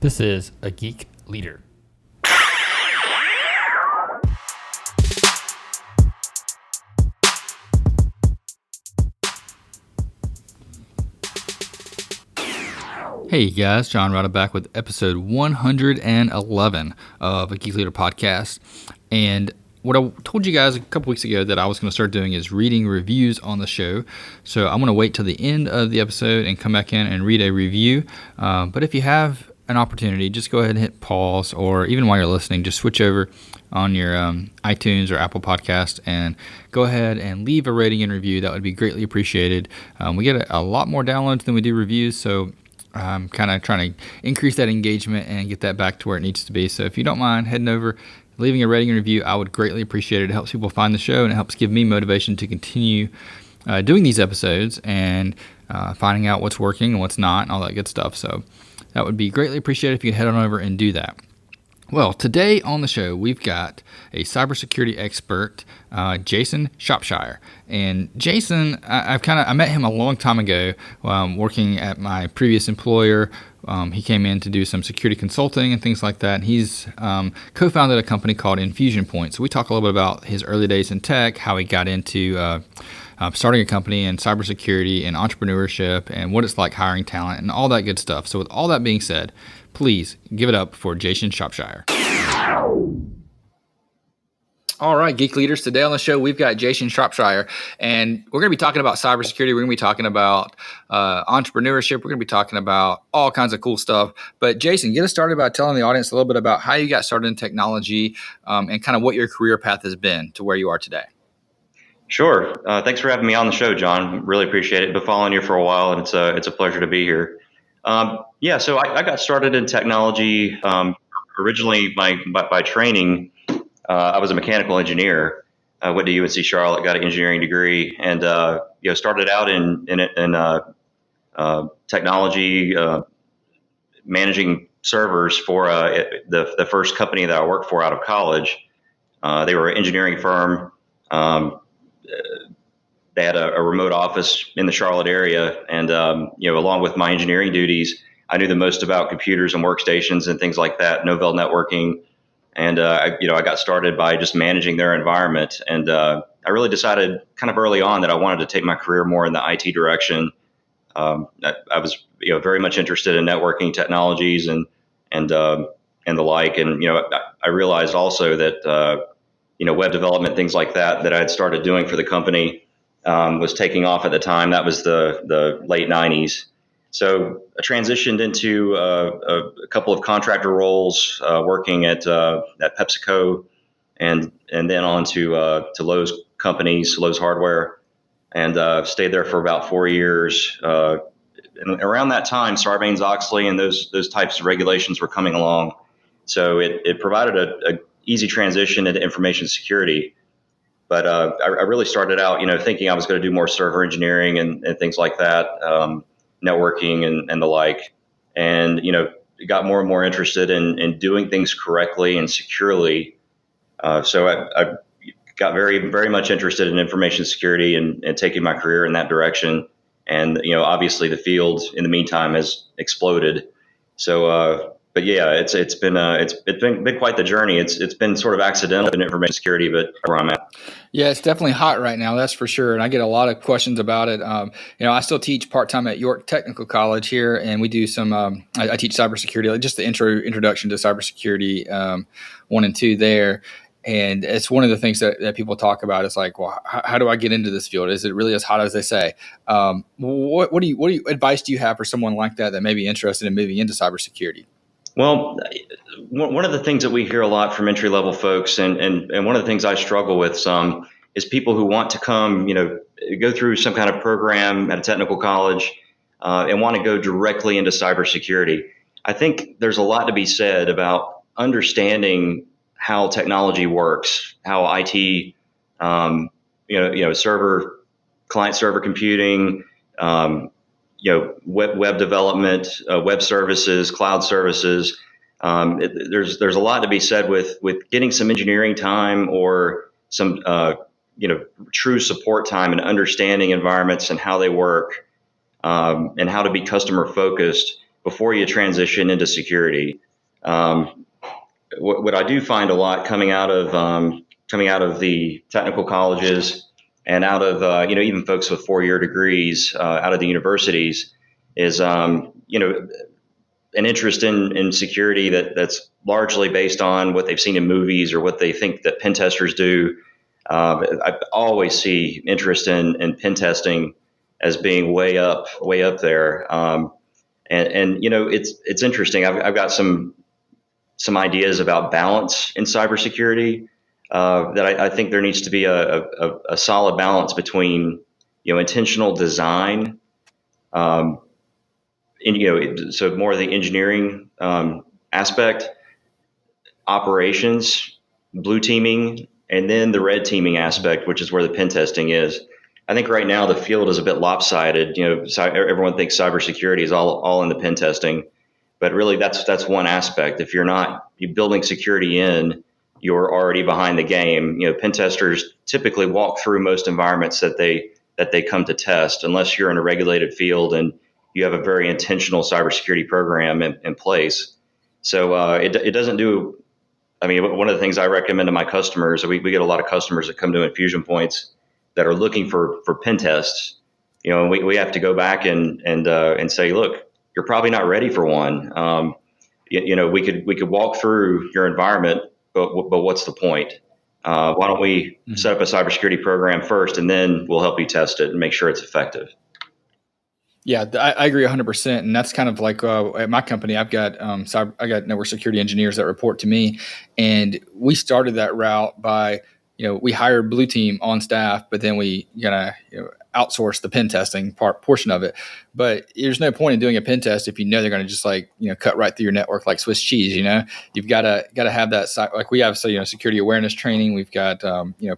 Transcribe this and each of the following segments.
This is a Geek Leader. Hey guys, John Rada back with episode 111 of a Geek Leader podcast. And what I told you guys a couple weeks ago that I was going to start doing is reading reviews on the show. So I'm going to wait till the end of the episode and come back in and read a review. But if you have an opportunity, just go ahead and hit pause, or even while you're listening, just switch over on your iTunes or Apple Podcast and go ahead and leave a rating and review. That would be greatly appreciated. We get a lot more downloads than we do reviews, so I'm kind of trying to increase that engagement and get that back to where it needs to be. So if you don't mind heading over, leaving a rating and review, I would greatly appreciate it. It helps people find the show, and it helps give me motivation to continue doing these episodes and finding out what's working and what's not and all that good stuff. So that would be greatly appreciated if you could head on over and do that. Well, today on the show, we've got a cybersecurity expert, Jason Shropshire. And Jason, I met him a long time ago working at my previous employer. He came in to do some security consulting and things like that. And he's co-founded a company called InfusionPoints. So we talk a little bit about his early days in tech, how he got into starting a company in cybersecurity and entrepreneurship, and what it's like hiring talent and all that good stuff. So with all that being said, please give it up for Jason Shropshire. All right, Geek Leaders, today on the show, we've got Jason Shropshire, and we're going to be talking about cybersecurity. We're going to be talking about entrepreneurship. We're going to be talking about all kinds of cool stuff. But Jason, get us started by telling the audience a little bit about how you got started in technology and kind of what your career path has been to where you are today. Sure. Thanks for having me on the show, John. Really appreciate it. Been following you for a while, and it's a pleasure to be here. So I got started in technology originally by training. I was a mechanical engineer. I went to UNC Charlotte, got an engineering degree, and started out in technology, managing servers for the first company that I worked for out of college. They were an engineering firm. They had a remote office in the Charlotte area, and along with my engineering duties, I knew the most about computers and workstations and things like that, Novell networking, and I got started by just managing their environment. And I really decided kind of early on that I wanted to take my career more in the IT direction. I was very much interested in networking technologies and the like, and I realized also that web development, things like that I had started doing for the company was taking off at the time. That was the late 90s. So I transitioned into a couple of contractor roles, working at PepsiCo, and then on to Lowe's companies, Lowe's Hardware, and stayed there for about 4 years. And around that time, Sarbanes-Oxley and those types of regulations were coming along. So it provided a easy transition into information security. But I really started out, thinking I was going to do more server engineering and things like that, networking and the like. And, got more and more interested in doing things correctly and securely. So I got very, very much interested in information security and taking my career in that direction. And, obviously the field in the meantime has exploded. So, but yeah, it's been quite the journey. It's been sort of accidental in information security, but where I'm at. Yeah, it's definitely hot right now. That's for sure. And I get a lot of questions about it. I still teach part-time at York Technical College here, and we do some, I teach cybersecurity, like just the introduction to cybersecurity 1 and 2 there. And it's one of the things that people talk about. It's like, well, how do I get into this field? Is it really as hot as they say? What advice do you have for someone like that may be interested in moving into cybersecurity? Well, one of the things that we hear a lot from entry-level folks, and one of the things I struggle with some, is people who want to come, go through some kind of program at a technical college and want to go directly into cybersecurity. I think there's a lot to be said about understanding how technology works, how IT, server, client-server computing, web development, web services, cloud services. There's a lot to be said with getting some engineering time or some true support time and understanding environments and how they work, and how to be customer focused before you transition into security. What I do find a lot coming out of the technical colleges and out of even folks with 4-year degrees out of the universities is an interest in security that's largely based on what they've seen in movies or what they think that pen testers do. I always see interest in pen testing as being way up there. And it's interesting. I've got some ideas about balance in cybersecurity that I think there needs to be a solid balance between intentional design. So more of the engineering aspect, operations, blue teaming, and then the red teaming aspect, which is where the pen testing is. I think right now the field is a bit lopsided. Everyone thinks cybersecurity is all in the pen testing, but really that's one aspect. If you're building security in, you're already behind the game. Pen testers typically walk through most environments that they come to test, unless you're in a regulated field and you have a very intentional cybersecurity program in place. So it doesn't do. I mean, one of the things I recommend to my customers, we get a lot of customers that come to Infusion Points that are looking for pen tests. We have to go back and say, look, you're probably not ready for one. We could walk through your environment, but what's the point? Why don't we set up a cybersecurity program first, and then we'll help you test it and make sure it's effective. Yeah, I agree 100%, and that's kind of like at my company. I've got I got network security engineers that report to me, and we started that route by we hired blue team on staff, but then we outsource the pen testing portion of it. But there's no point in doing a pen test if they're going to just cut right through your network like Swiss cheese. You've got to have that like we have security awareness training. We've got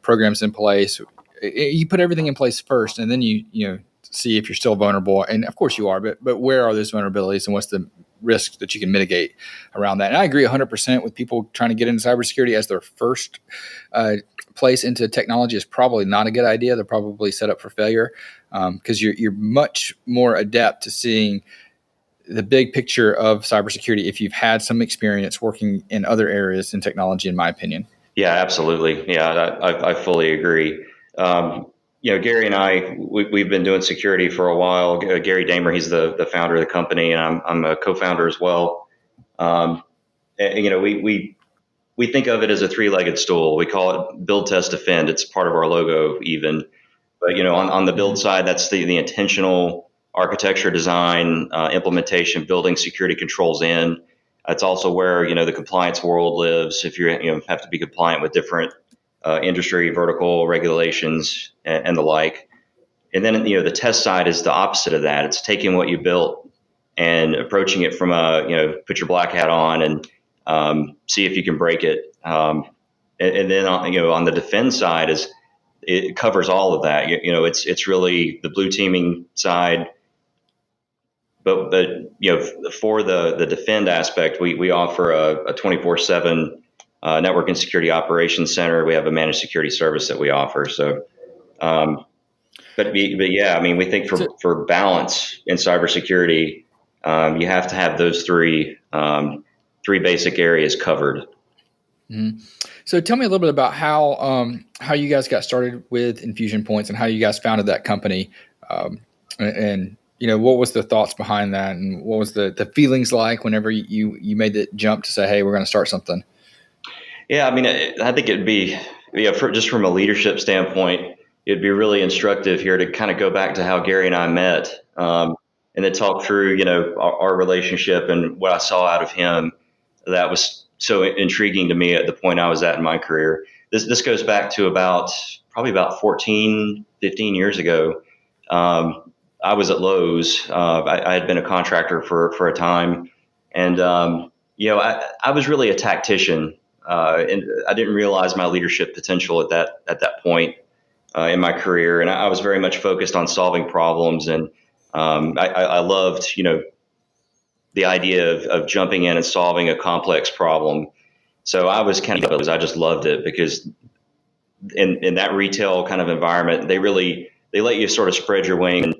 programs in place. You put everything in place first, and then you see if you're still vulnerable. And of course you are, but where are those vulnerabilities and what's the risk that you can mitigate around that? And I agree 100% with people trying to get into cybersecurity as their first place into technology is probably not a good idea. They're probably set up for failure because you're much more adept to seeing the big picture of cybersecurity if you've had some experience working in other areas in technology, in my opinion. Yeah, absolutely. Yeah, I fully agree. Gary and I, we've been doing security for a while. Gary Damer, he's the founder of the company, and I'm a co-founder as well. We think of it as a three-legged stool. We call it build, test, defend. It's part of our logo even. But on the build side, that's the intentional architecture, design, implementation, building security controls in. It's also where the compliance world lives. If you have to be compliant with different industry vertical regulations and the like. And then the test side is the opposite of that. It's taking what you built and approaching it from put your black hat on and see if you can break it. And then on the defend side it covers all of that. It's really the blue teaming side. But for the defend aspect, we offer a 24/7 network and security operations center. We have a managed security service that we offer. So, but yeah, I mean, we think for balance in cybersecurity, you have to have those three basic areas covered. Mm-hmm. So tell me a little bit about how you guys got started with InfusionPoints and how you guys founded that company, and what was the thoughts behind that, and what was the feelings like whenever you made the jump to say, hey, we're going to start something? Yeah, I mean, I think it'd be just from a leadership standpoint, it'd be really instructive here to kind of go back to how Gary and I met, and then talk through our relationship and what I saw out of him that was so intriguing to me at the point I was at in my career. This goes back to probably about 14, 15 years ago. I was at Lowe's. I had been a contractor for a time, and I was really a tactician. And I didn't realize my leadership potential at that point in my career, and I was very much focused on solving problems. And I loved, the idea of jumping in and solving a complex problem. So I was I just loved it because in that retail kind of environment, they let you sort of spread your wing. And,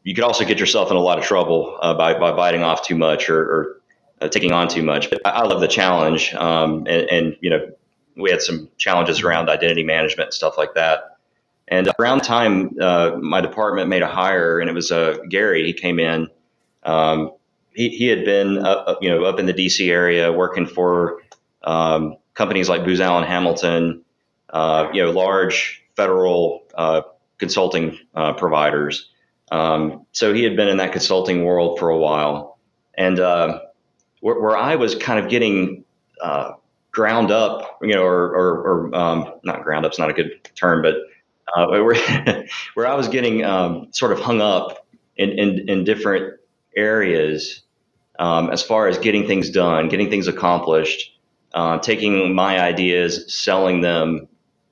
you could also get yourself in a lot of trouble by biting off too much or taking on too much. But I love the challenge, and we had some challenges around identity management and stuff like that. And around the time my department made a hire, and it was Gary. He came in. He had been up in the DC area working for companies like Booz Allen Hamilton, large federal consulting providers. So he had been in that consulting world for a while, and where I was kind of getting ground up, or not ground up's not a good term, but where I was getting sort of hung up in different areas as far as getting things done, getting things accomplished, taking my ideas, selling them,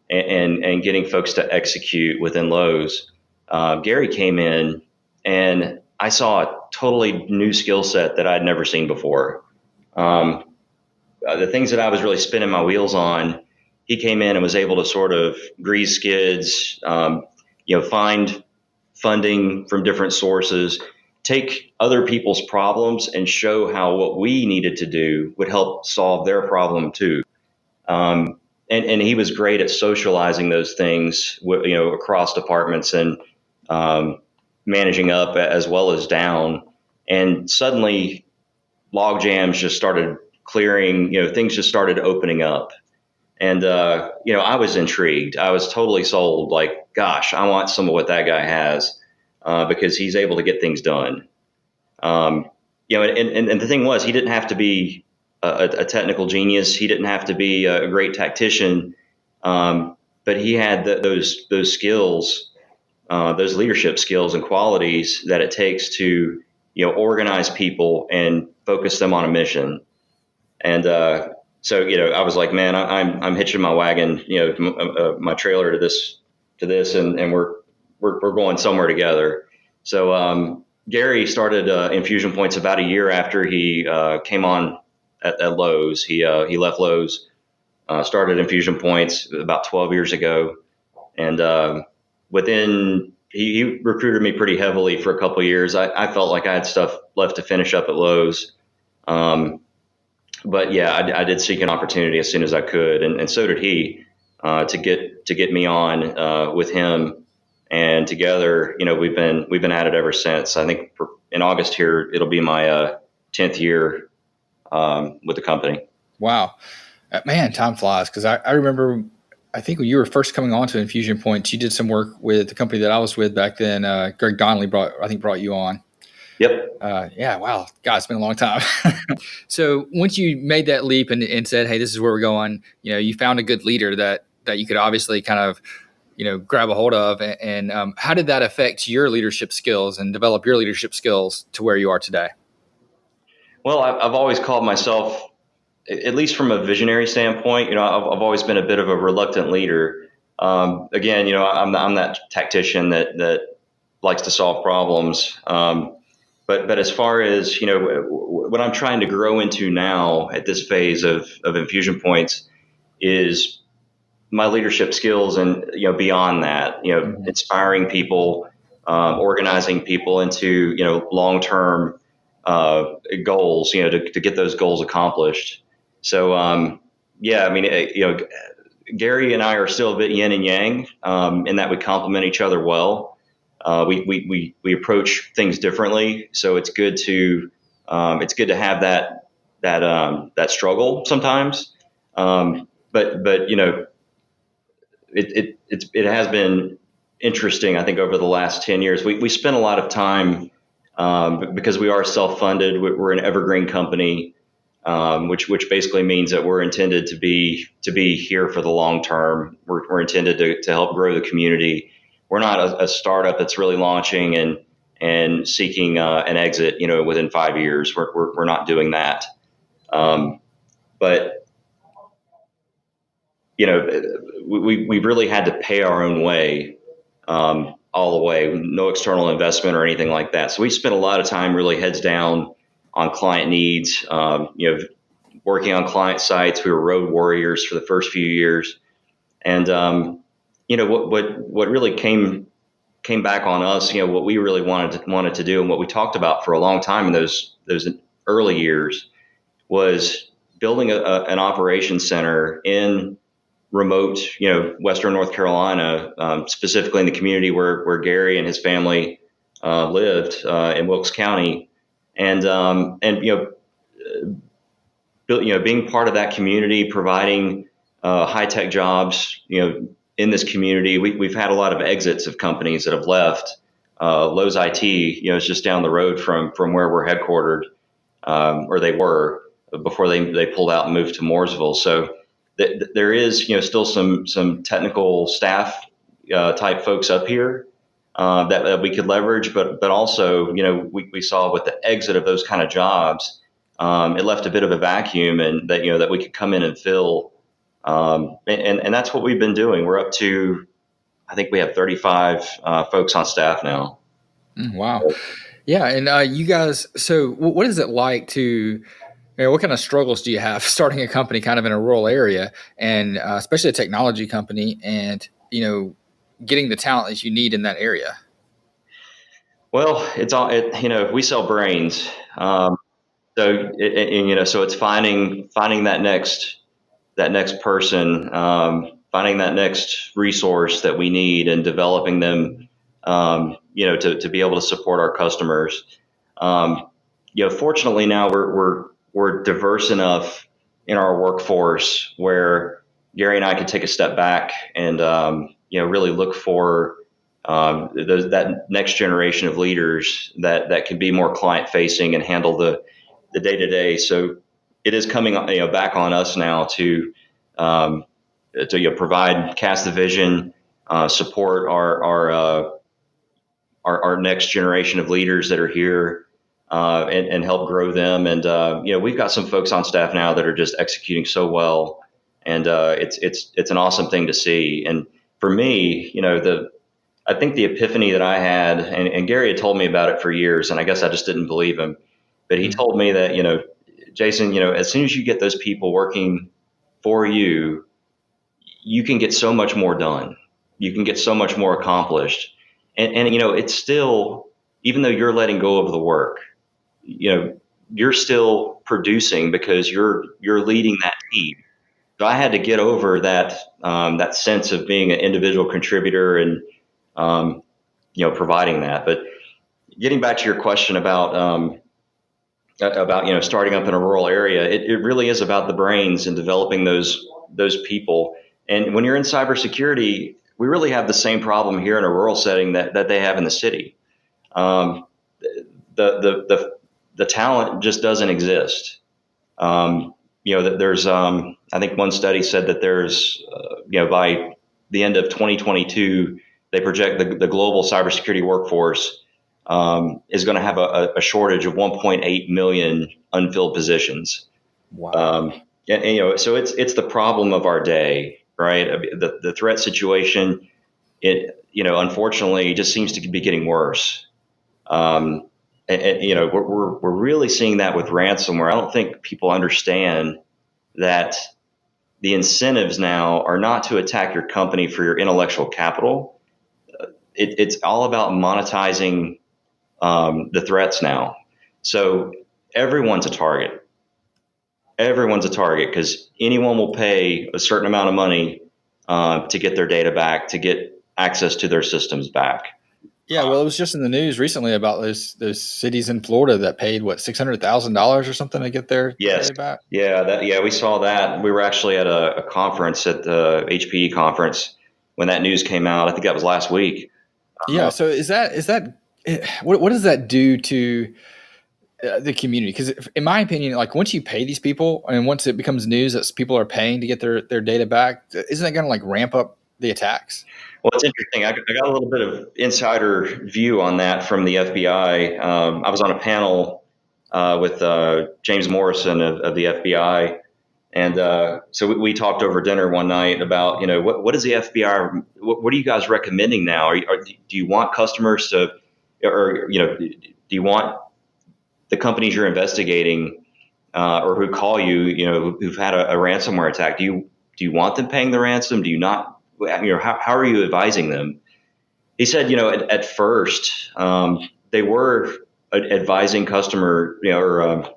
and getting folks to execute within Lowe's. Gary came in, and I saw a totally new skill set that I'd never seen before. The things that I was really spinning my wheels on, he came in and was able to sort of grease skids, find funding from different sources, take other people's problems and show how what we needed to do would help solve their problem too. And he was great at socializing those things, across departments and managing up as well as down. And suddenly log jams just started clearing, things just started opening up. And, I was intrigued. I was totally sold. Like, gosh, I want some of what that guy has because he's able to get things done. And the thing was, he didn't have to be a technical genius. He didn't have to be a great tactician. But he had those skills, those leadership skills and qualities that it takes to, organize people and focus them on a mission. And so, I was like, man, I'm hitching my wagon, my trailer to this, and we're going somewhere together. So Gary started InfusionPoints about a year after he came on at Lowe's. He left Lowe's, started InfusionPoints about 12 years ago, and he recruited me pretty heavily for a couple of years. I felt like I had stuff left to finish up at Lowe's. But yeah, I did seek an opportunity as soon as I could, and so did he, to get me on with him, and together, we've been at it ever since. I think in August here it'll be my 10th year with the company. Wow, man, time flies. Because I remember, I think when you were first coming on to InfusionPoints, you did some work with the company that I was with back then. Greg Donnelly brought you on. Yep. Yeah. Wow. God, it's been a long time. So once you made that leap and said, hey, this is where we're going, you found a good leader that you could obviously kind of, grab a hold of. And how did that affect your leadership skills and develop your leadership skills to where you are today? Well, I've always called myself, at least from a visionary standpoint, I've always been a bit of a reluctant leader. Again, I'm that tactician that likes to solve problems. But as far as, what I'm trying to grow into now at this phase of InfusionPoints is my leadership skills and, beyond that, inspiring people, organizing people into, long-term goals, to get those goals accomplished. So, Gary and I are still a bit yin and yang in that we complement each other well. We approach things differently, so it's good to have that struggle sometimes. But it has been interesting. I think over the last 10 years, we spent a lot of time because we are self-funded. We're an evergreen company, which basically means that we're intended to be here for the long term. We're intended to help grow the community. We're not a startup that's really launching and seeking an exit, within 5 years. We're not doing that. But we really had to pay our own way, all the way, no external investment or anything like that. So we spent a lot of time really heads down on client needs, working on client sites. We were road warriors for the first few years. And, what really came came back on us. What we really wanted to do, and what we talked about for a long time in those early years, was building an operations center in remote, Western North Carolina, specifically in the community where Gary and his family lived in Wilkes County, and being part of that community, providing high tech jobs, in this community. We've had a lot of exits of companies that have left. Lowe's IT, is just down the road from where we're headquartered, or they were before they pulled out and moved to Mooresville. So there is, still some technical staff type folks up here that we could leverage, but also, we saw with the exit of those kind of jobs, it left a bit of a vacuum, and that we could come in and fill. And that's what we've been doing. We're up to, I think we have 35 folks on staff now. Wow. Yeah. And you guys, so what is it like to, what kind of struggles do you have starting a company kind of in a rural area, and especially a technology company, and, getting the talent that you need in that area? Well, it's all, we sell brains. So it's finding that next person, finding that next resource that we need, and developing them, to be able to support our customers. Fortunately now we're diverse enough in our workforce where Gary and I can take a step back and really look for that next generation of leaders that can be more client facing and handle the day to day. So it is coming back on us now to provide, cast the vision, support our next generation of leaders that are here, and help grow them. And we've got some folks on staff now that are just executing so well, and it's an awesome thing to see. And for me, I think the epiphany that I had, and Gary had told me about it for years, and I guess I just didn't believe him, but he told me that, Jason, as soon as you get those people working for you, you can get so much more done. You can get so much more accomplished. And it's still, even though you're letting go of the work, you're still producing because you're leading that team. So I had to get over that sense of being an individual contributor and, providing that. But getting back to your question about starting up in a rural area, it really is about the brains and developing those people. And when you're in cybersecurity, we really have the same problem here in a rural setting that they have in the city. The talent just doesn't exist. There's I think one study said that there's by the end of 2022, they project the global cybersecurity workforce is going to have a shortage of 1.8 million unfilled positions. Wow. So it's the problem of our day, right? I mean, the threat situation, unfortunately, just seems to be getting worse. We're really seeing that with ransomware. I don't think people understand that the incentives now are not to attack your company for your intellectual capital. It's all about monetizing the threats now. So everyone's a target. Everyone's a target because anyone will pay a certain amount of money to get their data back, to get access to their systems back. Yeah, well, it was just in the news recently about those cities in Florida that paid $600,000 or something to get their data back. Yeah, we saw that. We were actually at a conference, at the HPE conference, when that news came out. I think that was last week. Yeah. So is that what does that do to the community? Because in my opinion, like once you pay these people and once it becomes news that people are paying to get their data back, isn't that going to like ramp up the attacks? Well, it's interesting. I got a little bit of insider view on that from the FBI. I was on a panel with James Morrison of the FBI. And so we talked over dinner one night about, what is the FBI, what are you guys recommending now? Do you want customers to, or, do you want the companies you're investigating or who call you, who've had a ransomware attack? Do you want them paying the ransom? Do you not? How are you advising them? He said, at first, they were advising customer, or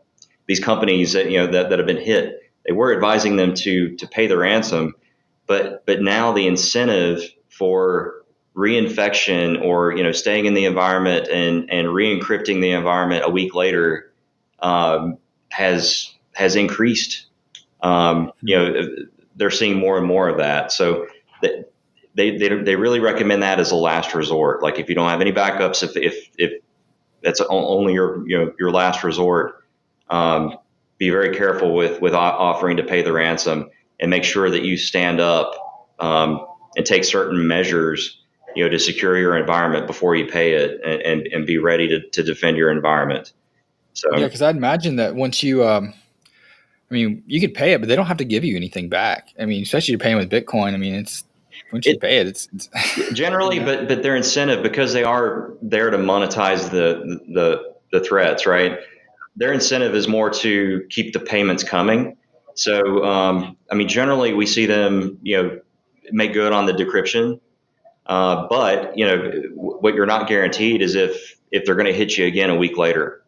these companies that that have been hit. They were advising them to pay the ransom, but now the incentive for reinfection or staying in the environment and re-encrypting the environment a week later has increased. They're seeing more and more of that. So that they really recommend that as a last resort. Like if you don't have any backups, if that's only your last resort, be very careful with offering to pay the ransom, and make sure that you stand up and take certain measures to secure your environment before you pay it, and be ready to defend your environment. So Yeah, because I'd imagine that once you, you could pay it, but they don't have to give you anything back. I mean, especially you're paying with Bitcoin. I mean, it's once you pay it, it's generally, but their incentive, because they are there to monetize the threats, right? Their incentive is more to keep the payments coming. So, generally we see them, make good on the decryption. But what you're not guaranteed is if they're going to hit you again a week later,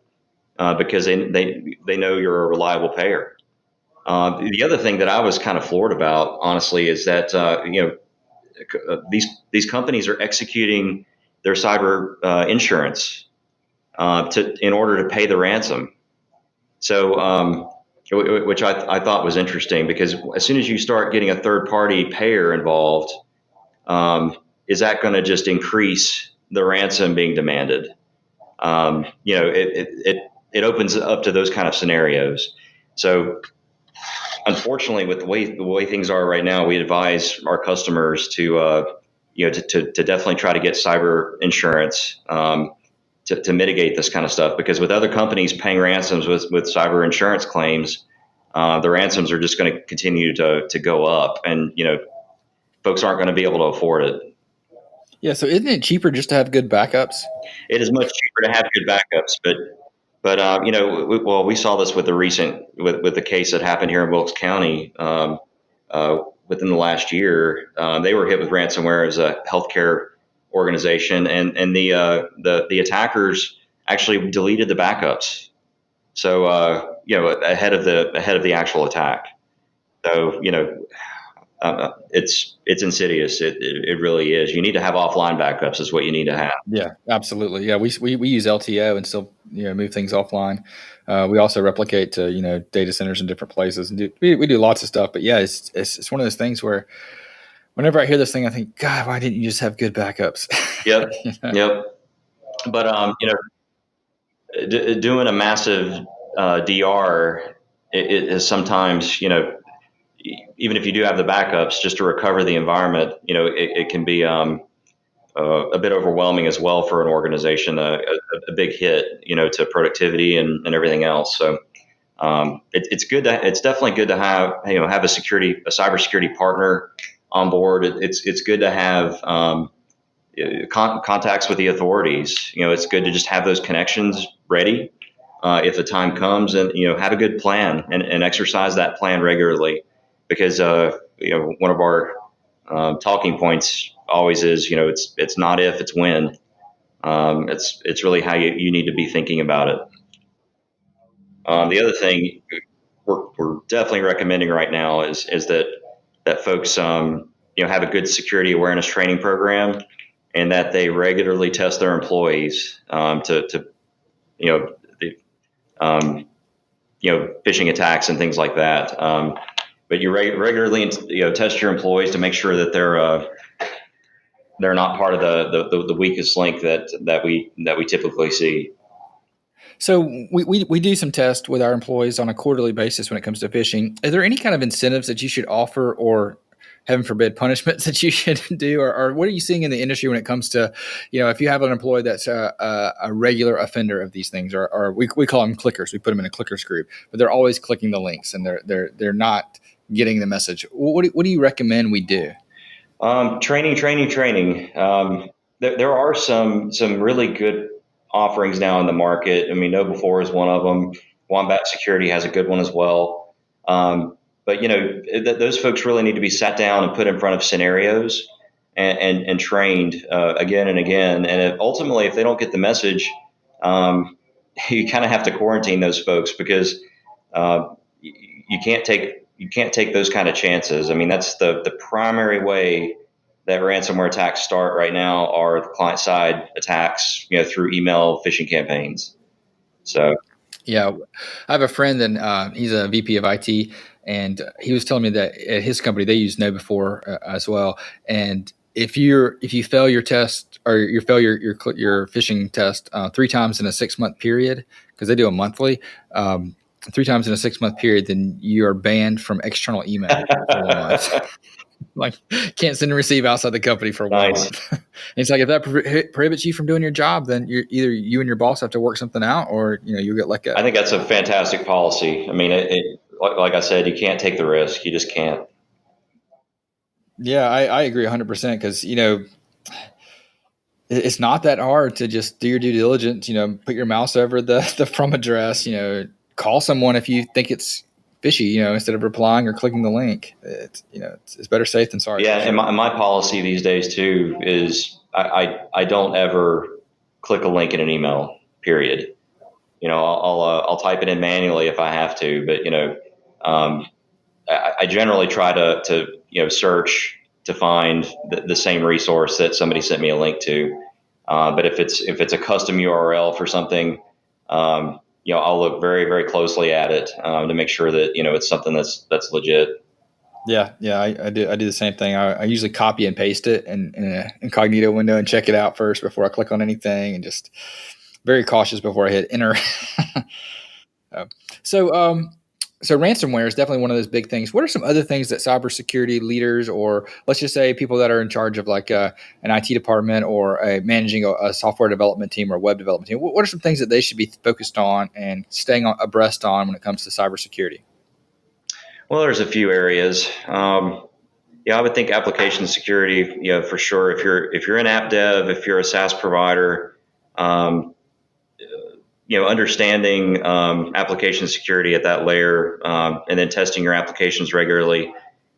because they know you're a reliable payer. The other thing that I was kind of floored about, honestly, is that these companies are executing their cyber insurance in order to pay the ransom. So, which I thought was interesting, because as soon as you start getting a third party payer involved, is that going to just increase the ransom being demanded? It opens up to those kind of scenarios. So, unfortunately, with the way things are right now, we advise our customers to definitely try to get cyber insurance to mitigate this kind of stuff. Because with other companies paying ransoms with cyber insurance claims, the ransoms are just going to continue to go up, and folks aren't going to be able to afford it. Yeah, so isn't it cheaper just to have good backups? It is much cheaper to have good backups, but we saw this with with the case that happened here in Wilkes County within the last year. They were hit with ransomware as a healthcare organization, and the attackers actually deleted the backups. So ahead of the actual attack. So it's insidious. It really is. You need to have offline backups. Is what you need to have. Yeah, absolutely. Yeah, we use LTO and still move things offline. We also replicate to data centers in different places, and we do lots of stuff. But yeah, it's one of those things where whenever I hear this thing, I think, God, why didn't you just have good backups? Yep, yep. But doing a massive DR is sometimes even if you do have the backups, just to recover the environment, it can be a bit overwhelming as well for an organization, a big hit, to productivity and everything else. So it's good it's definitely good to have have a cybersecurity partner on board. It's good to have contacts with the authorities. It's good to just have those connections ready if the time comes, and have a good plan and exercise that plan regularly, because one of our talking points always is it's not if, it's when. It's really how you need to be thinking about it. The other thing we're definitely recommending right now is that folks have a good security awareness training program, and that they regularly test their employees to phishing attacks and things like that. But you regularly test your employees to make sure that they're not part of the weakest link that we typically see. So we do some tests with our employees on a quarterly basis when it comes to phishing. Are there any kind of incentives that you should offer, or heaven forbid punishments that you should do, or what are you seeing in the industry when it comes to, if you have an employee that's a regular offender of these things, or we call them clickers. We put them in a clickers group, but they're always clicking the links and they're not getting the message. What do you recommend we do? Training. There are some really good offerings now in the market. I mean, KnowBe4 is one of them. Wombat Security has a good one as well. But those folks really need to be sat down and put in front of scenarios and trained again and again. And ultimately, if they don't get the message, you kind of have to quarantine those folks because you can't take those kind of chances. I mean, that's the primary way that ransomware attacks start right now are the client side attacks, through email phishing campaigns. So Yeah, I have a friend, and he's a VP of IT, and he was telling me that at his company they use KnowBe4 as well. And if you fail your test or you fail your phishing test 3 times in a 6 month period, because they do a monthly, 3 times in a 6 month period, then you are banned from external email for 1 month. Like, can't send and receive outside the company for 1 month. It's like, if that prohibits you from doing your job, then you're either you and your boss have to work something out, or you get let go. I think that's a fantastic policy. I mean, like I said, you can't take the risk. You just can't. Yeah, I agree 100%, because it's not that hard to just do your due diligence. Put your mouse over the from address. Call someone if you think it's fishy. Instead of replying or clicking the link. It's better safe than sorry. Yeah, and my policy these days too is I don't ever click a link in an email. Period. I'll type it in manually if I have to, but I generally try to search to find the same resource that somebody sent me a link to. But if it's a custom URL for something, I'll look very, very closely at it to make sure that it's something that's legit. Yeah, I do the same thing. I usually copy and paste it in an incognito window and check it out first before I click on anything, and just very cautious before I hit enter. So ransomware is definitely one of those big things. What are some other things that cybersecurity leaders, or let's just say people that are in charge of like an IT department or managing a software development team or a web development team, what are some things that they should be focused on and staying abreast on when it comes to cybersecurity? Well, there's a few areas. I would think application security, for sure. If you're an app dev, if you're a SaaS provider, understanding application security at that layer, and then testing your applications regularly,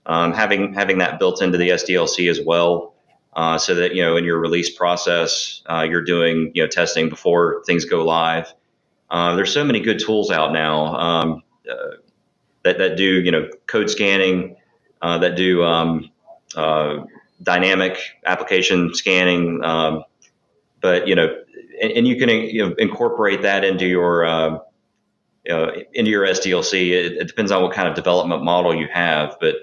having that built into the SDLC as well, so that in your release process you're doing testing before things go live. There's so many good tools out now that do code scanning, that do dynamic application scanning, but and you can incorporate that into your SDLC. It depends on what kind of development model you have, but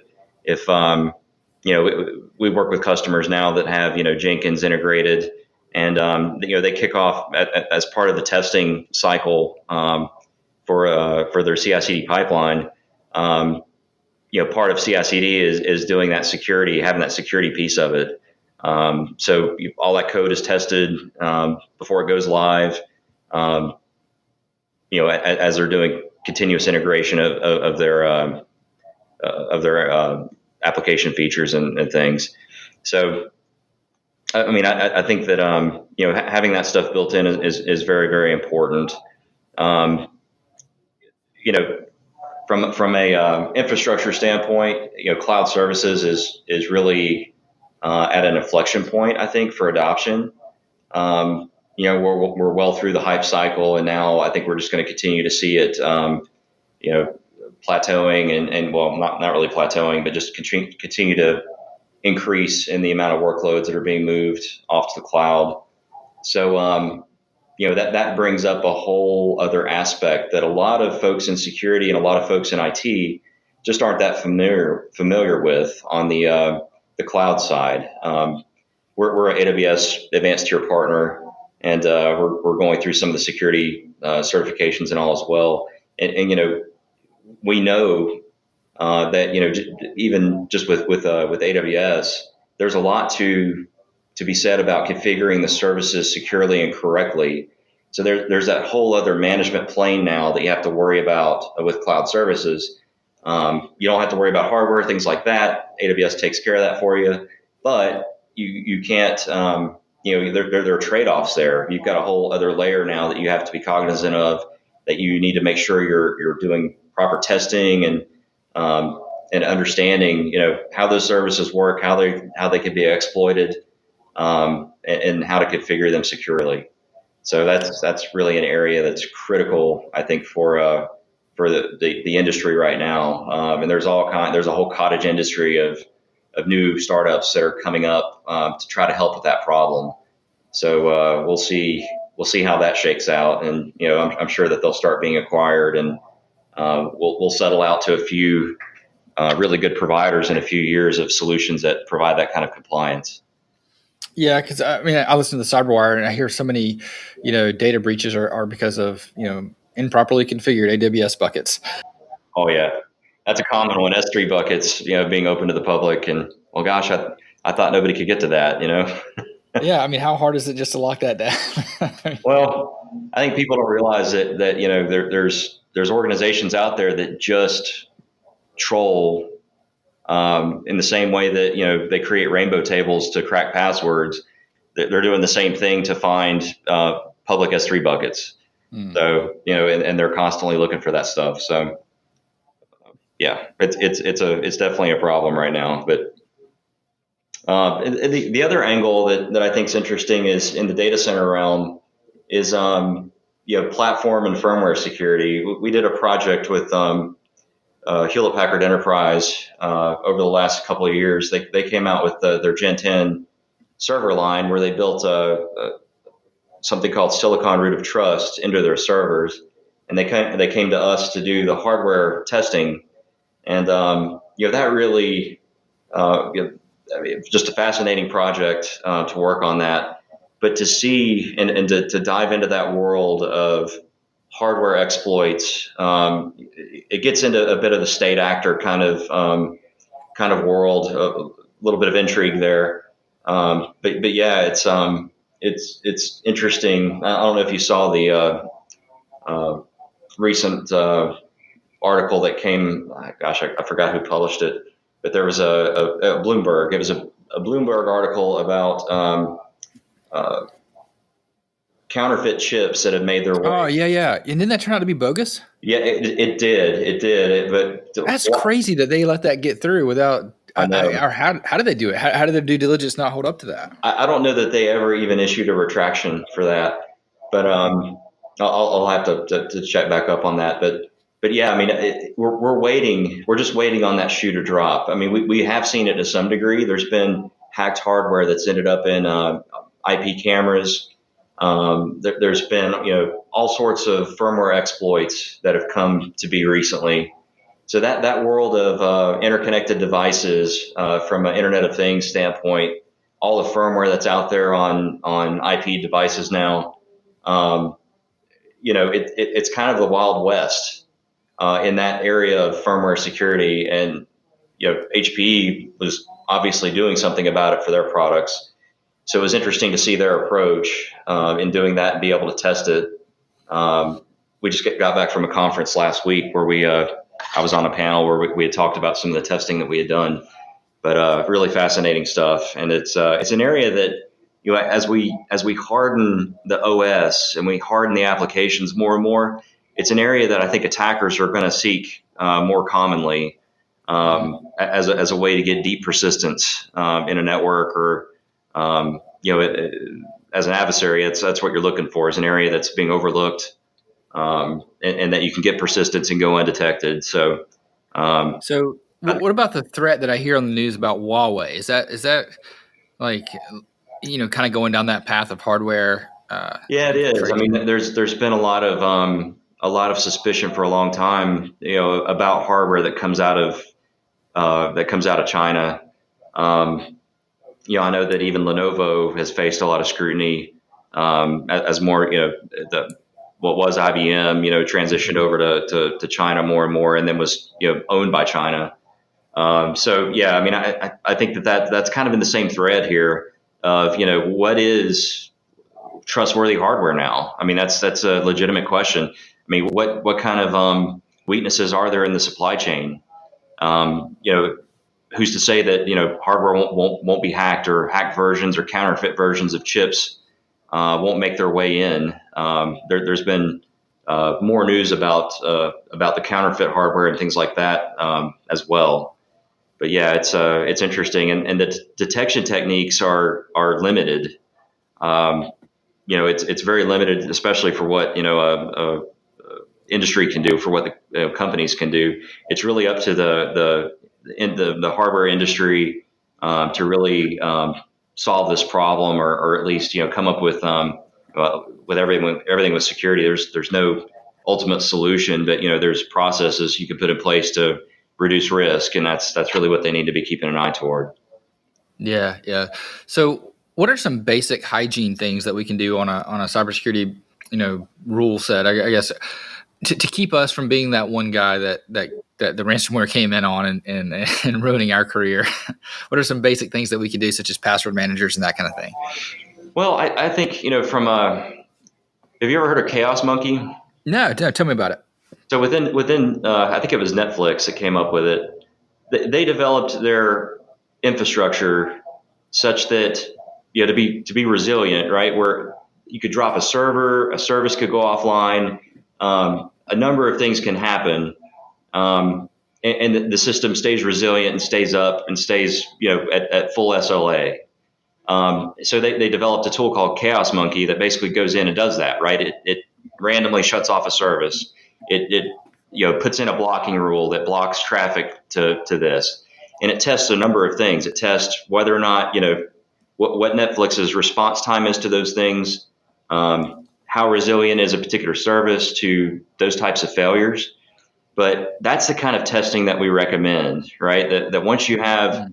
if we work with customers now that have Jenkins integrated, and they kick off as part of the testing cycle for their CI/CD pipeline. Part of CI/CD is doing that security, having that security piece of it. So all that code is tested before it goes live. As they're doing continuous integration of their application features and things. So, I think that having that stuff built in is very, very important. From a infrastructure standpoint, cloud services is really at an inflection point, I think, for adoption. We're well through the hype cycle, and now I think we're just going to continue to see it, plateauing and well, not really plateauing, but just continue to increase in the amount of workloads that are being moved off to the cloud. So, that brings up a whole other aspect that a lot of folks in security and a lot of folks in IT just aren't that familiar with on the cloud side. We're an AWS Advanced Tier partner, and we're going through some of the security certifications and all as well. And we know that even just with AWS, there's a lot to be said about configuring the services securely and correctly. So there's that whole other management plane now that you have to worry about with cloud services. You don't have to worry about hardware, things like that. AWS takes care of that for you, but you can't. There are trade-offs there. You've got a whole other layer now that you have to be cognizant of, that you need to make sure you're doing proper testing and and understanding, how those services work, how they can be exploited, and how to configure them securely. So that's really an area that's critical, I think, for the industry right now. And there's a whole cottage industry of new startups that are coming up to try to help with that problem. So we'll see how that shakes out, and I'm sure that they'll start being acquired, and we'll settle out to a few really good providers in a few years of solutions that provide that kind of compliance. Yeah, because I listen to the CyberWire and I hear so many, data breaches are because of improperly configured AWS buckets. Oh yeah, that's a common one. S3 buckets, being open to the public, and well, gosh, I thought nobody could get to that. Yeah, how hard is it just to lock that down? Well, I think people don't realize that there's organizations out there that just troll in the same way that they create rainbow tables to crack passwords. They're doing the same thing to find public S3 buckets. So and they're constantly looking for that stuff. So yeah, it's definitely a problem right now. But the other angle that I think is interesting is in the data center realm is platform and firmware security. We did a project with Hewlett Packard Enterprise over the last couple of years. They came out with their Gen 10 server line where they built something called Silicon Root of Trust into their servers, and they came to us to do the hardware testing, and that really just a fascinating project to work on that. But to see and to dive into that world of hardware exploits, it gets into a bit of the state actor kind of world, a little bit of intrigue there. But yeah, it's interesting. I don't know if you saw the recent article that came. Gosh, I forgot who published it, but there was a Bloomberg. It was a Bloomberg article about counterfeit chips that have made their way. Oh yeah, and didn't that turn out to be bogus? Yeah, it did. But that's crazy that they let that get through without. I know. Or how did they do it? How did their due diligence not hold up to that? I don't know that they ever even issued a retraction for that, but I'll have to check back up on that. But yeah, we're waiting. We're just waiting on that shoe to drop. We have seen it to some degree. There's been hacked hardware that's ended up in IP cameras. There's been all sorts of firmware exploits that have come to be recently. So that world of interconnected devices from an Internet of Things standpoint, all the firmware that's out there on IP devices now, it's kind of the Wild West in that area of firmware security. And HPE was obviously doing something about it for their products. So it was interesting to see their approach in doing that and be able to test it. We just got back from a conference last week where I was on a panel where we had talked about some of the testing that we had done, but really fascinating stuff. And it's an area that as we harden the OS and we harden the applications more and more, it's an area that I think attackers are going to seek more commonly as a way to get deep persistence in a network or as an adversary. That's what you're looking for, is an area that's being overlooked. And that you can get persistence and go undetected. So what about the threat that I hear on the news about Huawei? Is that like, kind of going down that path of hardware? Yeah, it is. There's been a lot of suspicion for a long time, about hardware that comes out of China. I know that even Lenovo has faced a lot of scrutiny as more, what was IBM, transitioned over to China more and more, and then was owned by China. So yeah, I think that's kind of in the same thread here of what is trustworthy hardware now. That's a legitimate question. What kind of weaknesses are there in the supply chain? Who's to say that hardware won't be hacked, or hacked versions or counterfeit versions of chips won't make their way in? There's been more news about the counterfeit hardware and things like that as well. yeah, it's interesting, and the detection techniques are limited. Um, it's very limited, especially for what industry can do, for what the companies can do. It's really up to the hardware industry to really solve this problem, or at least come up with everything with security. There's no ultimate solution, but there's processes you can put in place to reduce risk, and that's really what they need to be keeping an eye toward. Yeah, yeah. So, what are some basic hygiene things that we can do on a cybersecurity, rule set? I guess to keep us from being that one guy that the ransomware came in on and ruining our career. What are some basic things that we can do, such as password managers and that kind of thing? Well, I think from have you ever heard of Chaos Monkey? No, no, tell me about it. So within I think it was Netflix that came up with it. They developed their infrastructure such that to be resilient, right? Where you could drop a server, a service could go offline, a number of things can happen, and the system stays resilient and stays up and stays at full SLA. So they developed a tool called Chaos Monkey that basically goes in and does that, right? It randomly shuts off a service. It puts in a blocking rule that blocks traffic to this, and it tests a number of things. It tests whether or not what Netflix's response time is to those things, how resilient is a particular service to those types of failures. But that's the kind of testing that we recommend, right? That once you have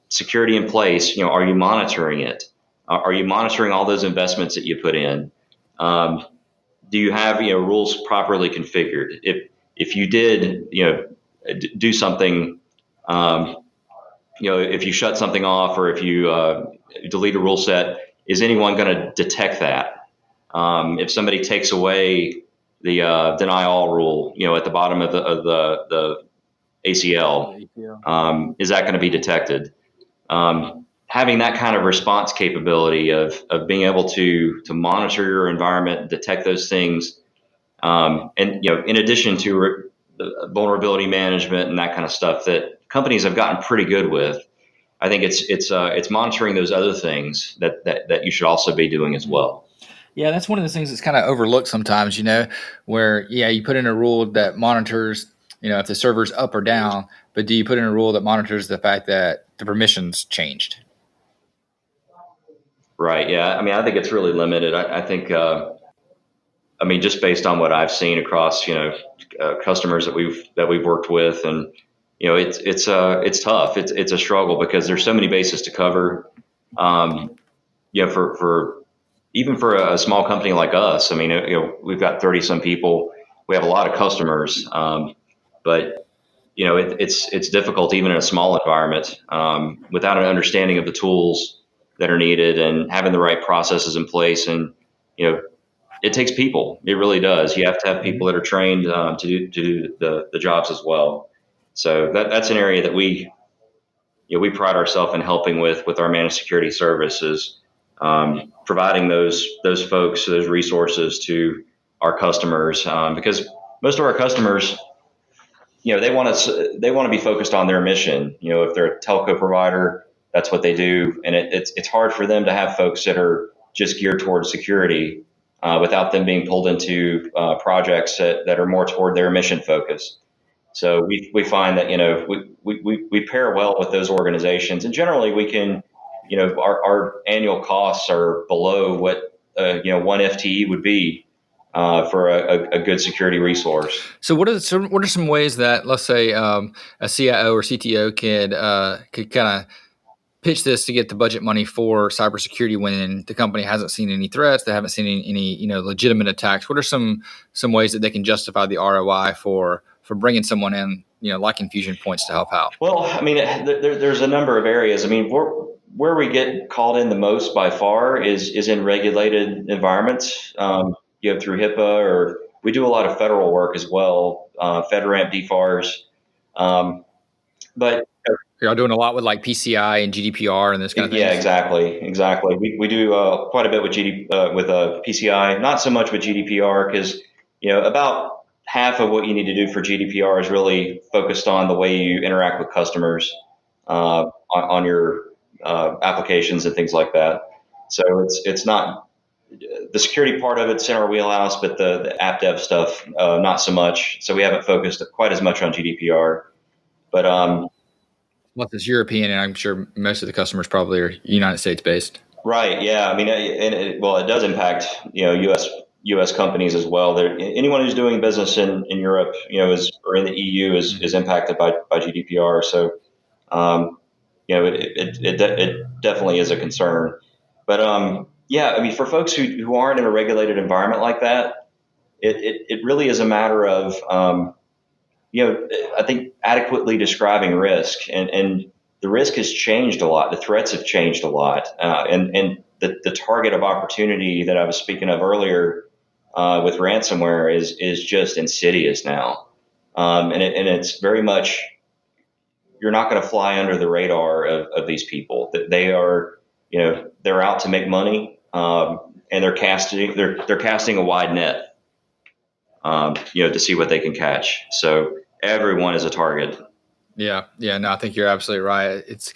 security in place, are you monitoring it? Are you monitoring all those investments that you put in? Do you have rules properly configured? If you did do something, if you shut something off, or if you delete a rule set, is anyone going to detect that? If somebody takes away the deny all rule, at the bottom of the ACL, is that going to be detected? Having that kind of response capability of being able to monitor your environment, detect those things, and in addition to the vulnerability management and that kind of stuff that companies have gotten pretty good with, I think it's monitoring those other things that you should also be doing as well. Yeah, that's one of the things that's kind of overlooked sometimes, where, you put in a rule that monitors, if the server's up or down, but do you put in a rule that monitors the fact that the permissions changed? Right. Yeah. I mean, I think it's really limited. I think, just based on what I've seen across, customers that we've worked with, and it's tough. It's a struggle because there's so many bases to cover. For even for a small company like us, I mean, we've got 30 some people. We have a lot of customers, but it's difficult even in a small environment without an understanding of the tools that are needed and having the right processes in place. And it takes people. It really does. You have to have people that are trained to do the jobs as well. So that's an area that we pride ourselves in helping with our managed security services, providing those folks, those resources to our customers, because most of our customers, they want to be focused on their mission. If they're a telco provider, that's what they do, and it's hard for them to have folks that are just geared towards security without them being pulled into projects that are more toward their mission focus. So we find that we pair well with those organizations, and generally we can our annual costs are below what one FTE would be for a good security resource. So what are some ways that, let's say, a CIO or CTO could kind of pitch this to get the budget money for cybersecurity when the company hasn't seen any threats, they haven't seen any legitimate attacks? What are some ways that they can justify the ROI for bringing someone in, like InfusionPoints to help out? Well, I mean, there's a number of areas. I mean, where we get called in the most by far is in regulated environments. Through HIPAA, or we do a lot of federal work as well, FedRAMP, DFARS. But Y'all doing a lot with like PCI and GDPR and this kind of thing. Yeah, exactly. We do quite a bit with PCI, not so much with GDPR, because about half of what you need to do for GDPR is really focused on the way you interact with customers on your applications and things like that. So it's not the security part of it's in our wheelhouse, but the app dev stuff not so much. So we haven't focused quite as much on GDPR. But Well, it's European, and I'm sure most of the customers probably are United States based. right, yeah. I mean, it does impact U.S. companies as well. Anyone who's doing business in Europe, or in the EU is impacted by GDPR. So it definitely is a concern. But yeah, I mean, for folks who aren't in a regulated environment like that, it really is a matter of I think adequately describing risk, and the risk has changed a lot. The threats have changed a lot, and the target of opportunity that I was speaking of earlier with ransomware is just insidious now, and it's very much, you're not going to fly under the radar of these people. That they are, they're out to make money, and they're casting a wide net, to see what they can catch. So everyone is a target. Yeah. No, I think you're absolutely right. It's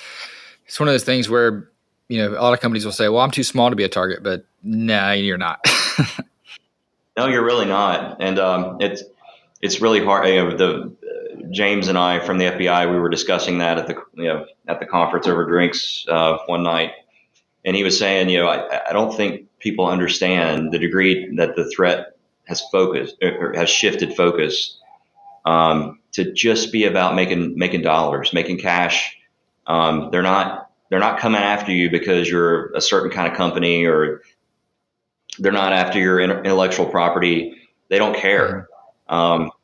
one of those things where a lot of companies will say, "Well, I'm too small to be a target," but nah, you're not. No, you're really not, and it's really hard. James and I from the FBI, we were discussing that at the conference over drinks one night, and he was saying, I don't think people understand the degree that the threat has focused or has shifted focus to just be about making dollars, making cash. They're not coming after you because you're a certain kind of company, or they're not after your intellectual property. They don't care.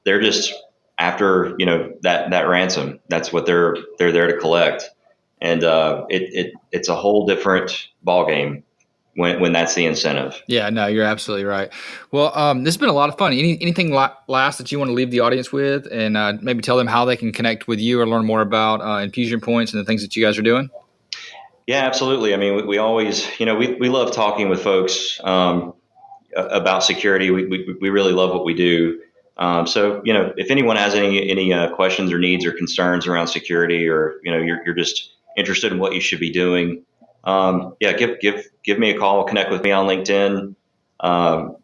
They're just after that ransom. That's what they're there to collect, and it's a whole different ballgame when that's the incentive. Yeah, no, you're absolutely right. Well, this has been a lot of fun. Anything last that you want to leave the audience with, and maybe tell them how they can connect with you or learn more about InfusionPoints and the things that you guys are doing? Yeah, absolutely. I mean, we always, we love talking with folks about security. We really love what we do. So, if anyone has any questions or needs or concerns around security, or, you're just interested in what you should be doing, give me a call, connect with me on LinkedIn, on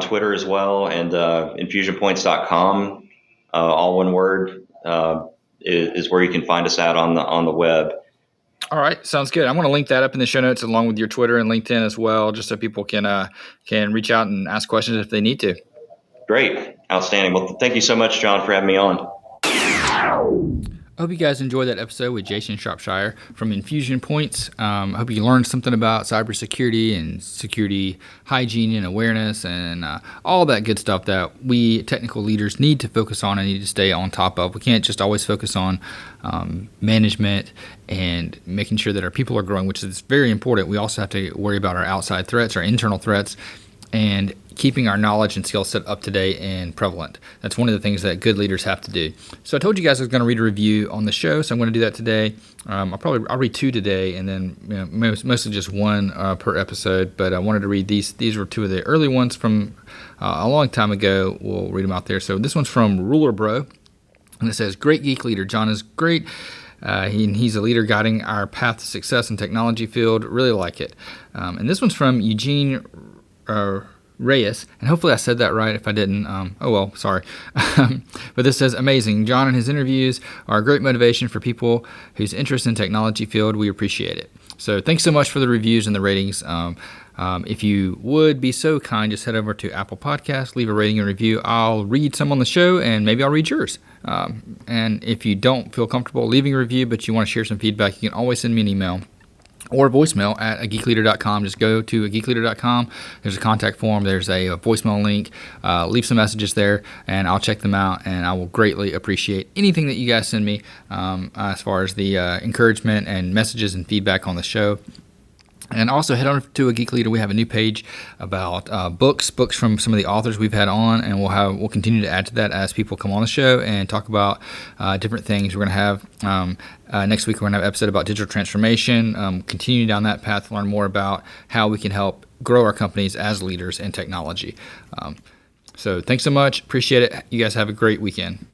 Twitter as well, and InfusionPoints.com, all one word, is where you can find us at on the web. All right, sounds good. I'm going to link that up in the show notes along with your Twitter and LinkedIn as well, just so people can reach out and ask questions if they need to. Great, outstanding. Well, thank you so much, John, for having me on. I hope you guys enjoyed that episode with Jason Shropshire from InfusionPoints. I hope you learned something about cybersecurity and security hygiene and awareness and all that good stuff that we technical leaders need to focus on and need to stay on top of. We can't just always focus on management and making sure that our people are growing, which is very important. We also have to worry about our outside threats, our internal threats, and keeping our knowledge and skill set up to date and prevalent. That's one of the things that good leaders have to do. So I told you guys I was going to read a review on the show, so I'm going to do that today. I'll read two today, and then mostly just one per episode. But I wanted to read these. These were two of the early ones from a long time ago. We'll read them out there. So this one's from Ruler Bro, and it says, "Great geek leader. John is great. He's a leader guiding our path to success in technology field. Really like it." And this one's from Eugene Reyes, and hopefully I said that right. If I didn't, oh well, sorry. But this says, "Amazing. John and his interviews are a great motivation for people whose interest in technology field. We appreciate it." So thanks so much for the reviews and the ratings. If you would be so kind, just head over to Apple Podcasts, leave a rating and review. I'll read some on the show, and maybe I'll read yours. And if you don't feel comfortable leaving a review, but you want to share some feedback, you can always send me an email or voicemail at ageekleader.com. Just go to ageekleader.com. There's a contact form. There's a voicemail link. Leave some messages there, and I'll check them out, and I will greatly appreciate anything that you guys send me as far as the encouragement and messages and feedback on the show. And also head on to A Geek Leader. We have a new page about books from some of the authors we've had on, and we'll continue to add to that as people come on the show and talk about different things. We're going to have next week. We're going to have an episode about digital transformation. Continue down that path to learn more about how we can help grow our companies as leaders in technology. So thanks so much. Appreciate it. You guys have a great weekend.